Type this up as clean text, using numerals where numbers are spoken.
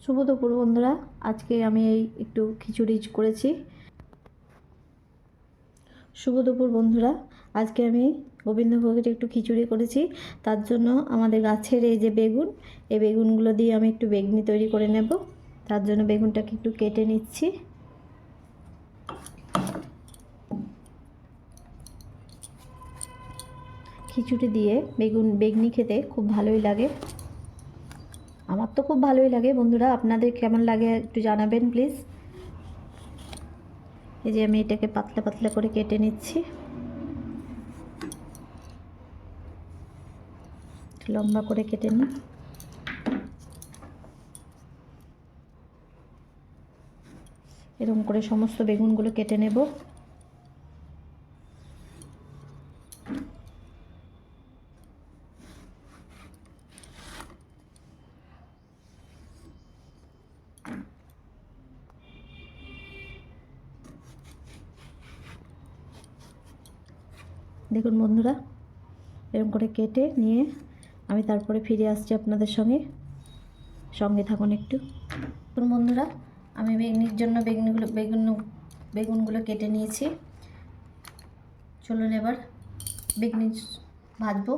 শুভ দুপুর বন্ধুরা, আজকে আমি একটু খিচুড়ি করেছি। শুভ দুপুর বন্ধুরা, আজকে আমি গোবিন্দভোগের একটু খিচুড়ি করেছি। তার জন্য আমাদের গাছের এই যে বেগুন, এই বেগুনগুলো দিয়ে আমি একটু বেগনি তৈরি করে নেব। তার জন্য বেগুনটাকে একটু কেটে নিচ্ছি। খিচুড়ি দিয়ে বেগনি খেতে খুব ভালোই লাগে। আমার তো খুব ভালোই লাগে বন্ধুরা, আপনাদের কেমন লাগে একটু জানাবেন প্লিজ। এই যে আমি এটাকে পাতলা পাতলা করে কেটে নিচ্ছি, লম্বা করে কেটে নিই। এরকম করে সমস্ত বেগুনগুলো কেটে নেব। দেখুন বন্ধুরা, এরকম করে কেটে নিয়ে আমি তারপরে ফিরে আসছি আপনাদের সঙ্গে থাকুন একটু। বন্ধুরা, আমি বেগনির জন্য বেগুনগুলো কেটে নিয়েছি। চলুন এবার বেগনি ভাজবো।